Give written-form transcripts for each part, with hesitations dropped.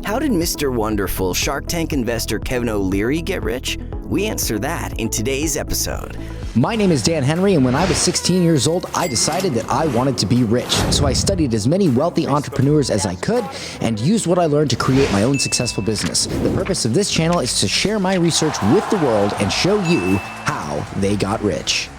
How did Mr. Wonderful Shark Tank investor Kevin O'Leary get rich? We answer that in today's episode. My name is Dan Henry, and when I was 16 years old, I decided that I wanted to be rich. So I studied as many wealthy entrepreneurs as I could and used what I learned to create my own successful business. The purpose of this channel is to share my research with the world and show you how they got rich.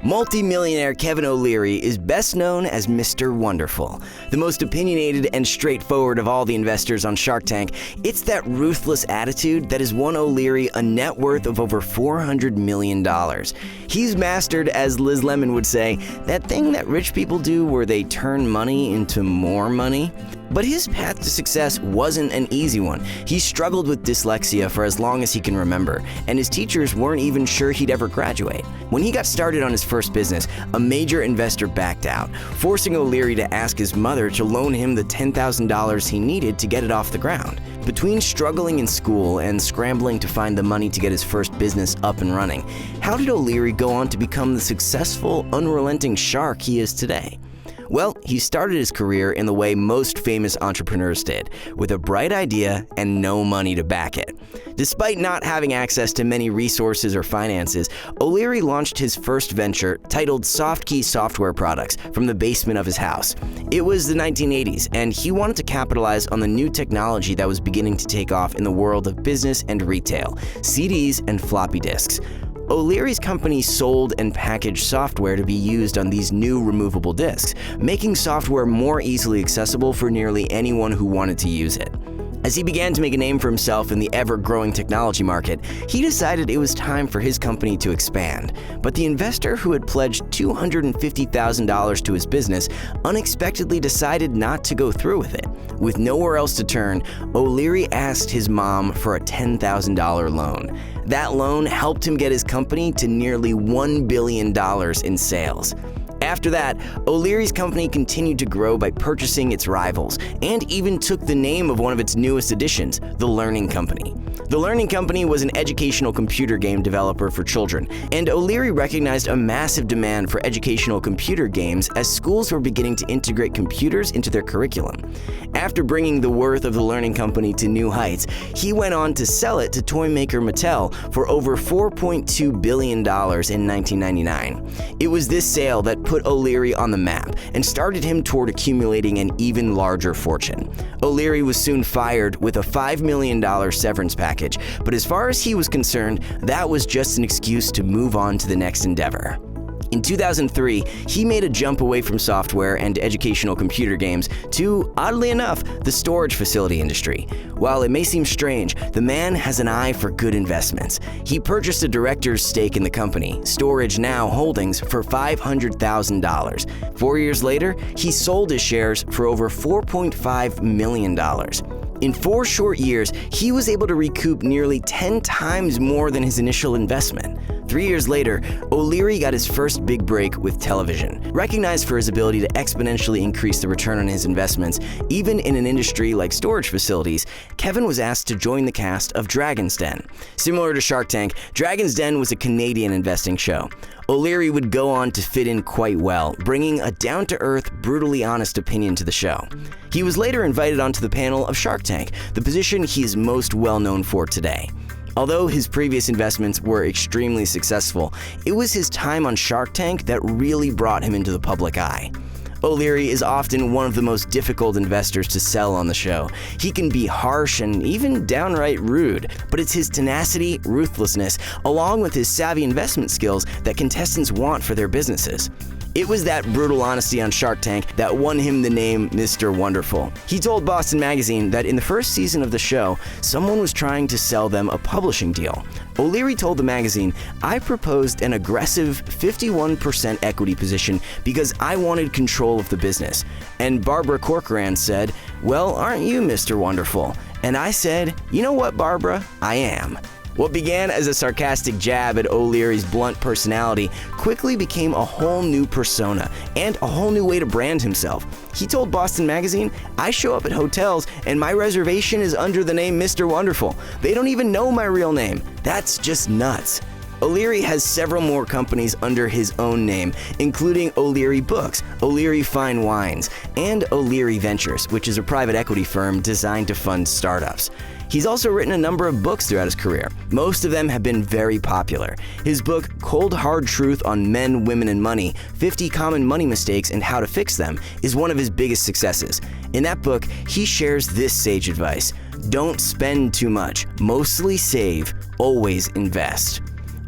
Multi-millionaire Kevin O'Leary is best known as Mr. Wonderful. The most opinionated and straightforward of all the investors on Shark Tank, it's that ruthless attitude that has won O'Leary a net worth of over $400 million. He's mastered, as Liz Lemon would say, that thing that rich people do where they turn money into more money. But his path to success wasn't an easy one. He struggled with dyslexia for as long as he can remember, and his teachers weren't even sure he'd ever graduate. When he got started on his first business, a major investor backed out, forcing O'Leary to ask his mother to loan him the $10,000 he needed to get it off the ground. Between struggling in school and scrambling to find the money to get his first business up and running, how did O'Leary go on to become the successful, unrelenting shark he is today? Well, he started his career in the way most famous entrepreneurs did, with a bright idea and no money to back it. Despite not having access to many resources or finances, O'Leary launched his first venture, titled SoftKey Software Products, from the basement of his house. It was the 1980s, and he wanted to capitalize on the new technology that was beginning to take off in the world of business and retail, CDs and floppy disks. O'Leary's company sold and packaged software to be used on these new removable disks, making software more easily accessible for nearly anyone who wanted to use it. As he began to make a name for himself in the ever-growing technology market, he decided it was time for his company to expand. But the investor who had pledged $250,000 to his business unexpectedly decided not to go through with it. With nowhere else to turn, O'Leary asked his mom for a $10,000 loan. That loan helped him get his company to nearly $1 billion in sales. After that, O'Leary's company continued to grow by purchasing its rivals, and even took the name of one of its newest additions, The Learning Company. The Learning Company was an educational computer game developer for children, and O'Leary recognized a massive demand for educational computer games as schools were beginning to integrate computers into their curriculum. After bringing the worth of The Learning Company to new heights, he went on to sell it to toy maker Mattel for over $4.2 billion in 1999. It was this sale that put O'Leary on the map and started him toward accumulating an even larger fortune. O'Leary was soon fired with a $5 million severance package, but as far as he was concerned, that was just an excuse to move on to the next endeavor. In 2003, he made a jump away from software and educational computer games to, oddly enough, the storage facility industry. While it may seem strange, the man has an eye for good investments. He purchased a director's stake in the company, Storage Now Holdings, for $500,000. 4 years later, he sold his shares for over $4.5 million. In 4 short years, he was able to recoup nearly 10 times more than his initial investment. 3 years later, O'Leary got his first big break with television. Recognized for his ability to exponentially increase the return on his investments, even in an industry like storage facilities, Kevin was asked to join the cast of Dragon's Den. Similar to Shark Tank, Dragon's Den was a Canadian investing show. O'Leary would go on to fit in quite well, bringing a down-to-earth, brutally honest opinion to the show. He was later invited onto the panel of Shark Tank, the position he is most well known for today. Although his previous investments were extremely successful, it was his time on Shark Tank that really brought him into the public eye. O'Leary is often one of the most difficult investors to sell on the show. He can be harsh and even downright rude, but it's his tenacity, ruthlessness, along with his savvy investment skills that contestants want for their businesses. It was that brutal honesty on Shark Tank that won him the name Mr. Wonderful. He told Boston Magazine that in the first season of the show, someone was trying to sell them a publishing deal. O'Leary told the magazine, "I proposed an aggressive 51% equity position because I wanted control of the business." And Barbara Corcoran said, "Well, aren't you Mr. Wonderful?" And I said, "You know what, Barbara? I am." What began as a sarcastic jab at O'Leary's blunt personality quickly became a whole new persona and a whole new way to brand himself. He told Boston Magazine, "I show up at hotels and my reservation is under the name Mr. Wonderful. They don't even know my real name. That's just nuts." O'Leary has several more companies under his own name, including O'Leary Books, O'Leary Fine Wines, and O'Leary Ventures, which is a private equity firm designed to fund startups. He's also written a number of books throughout his career. Most of them have been very popular. His book, Cold Hard Truth on Men, Women, and Money, 50 Common Money Mistakes and How to Fix Them, is one of his biggest successes. In that book, he shares this sage advice: don't spend too much, mostly save, always invest.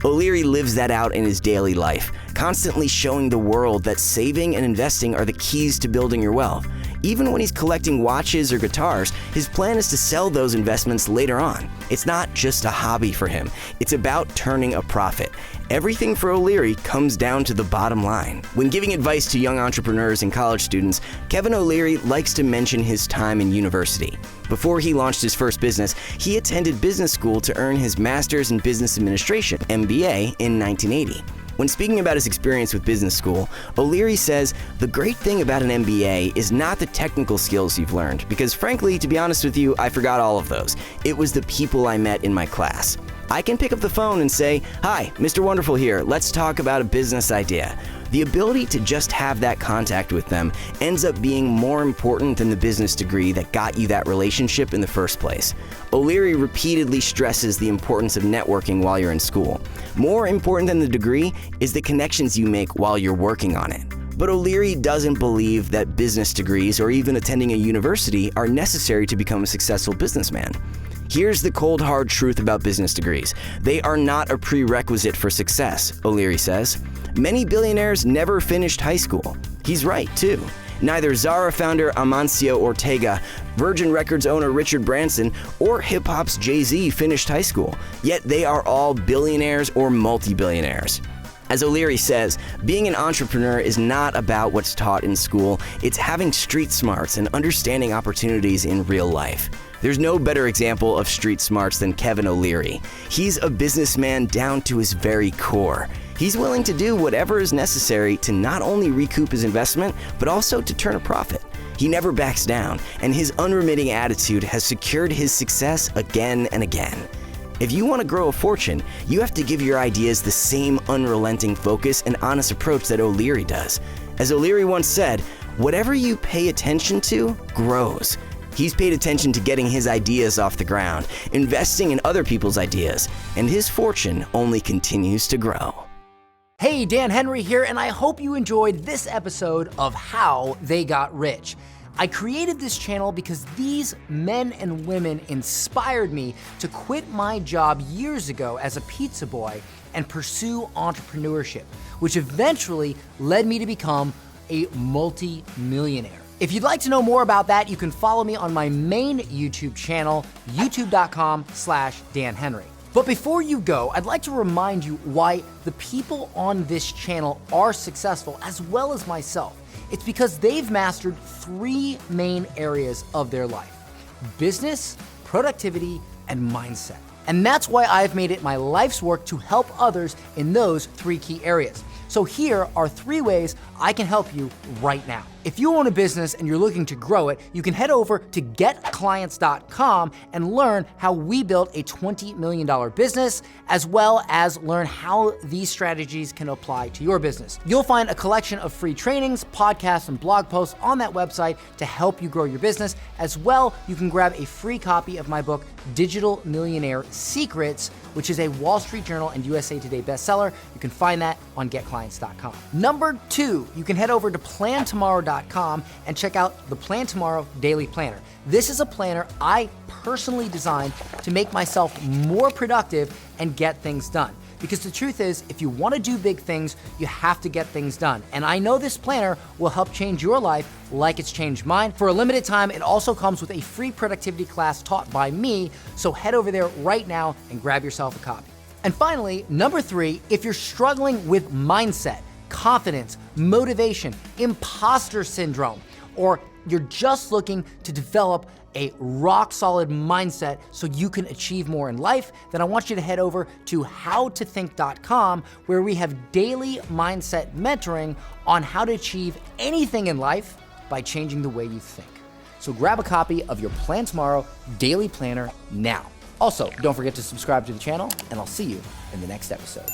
O'Leary lives that out in his daily life, constantly showing the world that saving and investing are the keys to building your wealth. Even when he's collecting watches or guitars, his plan is to sell those investments later on. It's not just a hobby for him, it's about turning a profit. Everything for O'Leary comes down to the bottom line. When giving advice to young entrepreneurs and college students, Kevin O'Leary likes to mention his time in university. Before he launched his first business, he attended business school to earn his Master's in Business Administration, MBA, in 1980. When speaking about his experience with business school, O'Leary says, "The great thing about an MBA is not the technical skills you've learned, because frankly, to be honest with you, I forgot all of those. It was the people I met in my class. I can pick up the phone and say, 'Hi, Mr. Wonderful here, let's talk about a business idea.' The ability to just have that contact with them ends up being more important than the business degree that got you that relationship in the first place." O'Leary repeatedly stresses the importance of networking while you're in school. More important than the degree is the connections you make while you're working on it. But O'Leary doesn't believe that business degrees or even attending a university are necessary to become a successful businessman. Here's the cold hard truth about business degrees. They are not a prerequisite for success, O'Leary says. Many billionaires never finished high school. He's right, too. Neither Zara founder Amancio Ortega, Virgin Records owner Richard Branson, or hip-hop's Jay-Z finished high school, yet they are all billionaires or multi-billionaires. As O'Leary says, being an entrepreneur is not about what's taught in school, it's having street smarts and understanding opportunities in real life. There's no better example of street smarts than Kevin O'Leary. He's a businessman down to his very core. He's willing to do whatever is necessary to not only recoup his investment, but also to turn a profit. He never backs down, and his unremitting attitude has secured his success again and again. If you want to grow a fortune, you have to give your ideas the same unrelenting focus and honest approach that O'Leary does. As O'Leary once said, whatever you pay attention to grows. He's paid attention to getting his ideas off the ground, investing in other people's ideas, and his fortune only continues to grow. Hey, Dan Henry here, and I hope you enjoyed this episode of How They Got Rich. I created this channel because these men and women inspired me to quit my job years ago as a pizza boy and pursue entrepreneurship, which eventually led me to become a multi-millionaire. If you'd like to know more about that, you can follow me on my main YouTube channel, youtube.com/Dan Henry. But before you go, I'd like to remind you why the people on this channel are successful, as well as myself. It's because they've mastered 3 main areas of their life: business, productivity, and mindset. And that's why I've made it my life's work to help others in those 3 key areas. So here are 3 ways I can help you right now. If you own a business and you're looking to grow it, you can head over to getclients.com and learn how we built a $20 million business, as well as learn how these strategies can apply to your business. You'll find a collection of free trainings, podcasts, and blog posts on that website to help you grow your business. As well, you can grab a free copy of my book, Digital Millionaire Secrets, which is a Wall Street Journal and USA Today bestseller. You can find that on getclients.com. Number 2, you can head over to plantomorrow.com and check out the Plan Tomorrow Daily Planner. This is a planner I personally designed to make myself more productive and get things done. Because the truth is, if you want to do big things, you have to get things done. And I know this planner will help change your life like it's changed mine. For a limited time, it also comes with a free productivity class taught by me, so head over there right now and grab yourself a copy. And finally, number 3, if you're struggling with mindset, confidence, motivation, imposter syndrome, or you're just looking to develop a rock-solid mindset so you can achieve more in life, then I want you to head over to howtothink.com, where we have daily mindset mentoring on how to achieve anything in life by changing the way you think. So grab a copy of your Plan Tomorrow Daily Planner now. Also, don't forget to subscribe to the channel, and I'll see you in the next episode.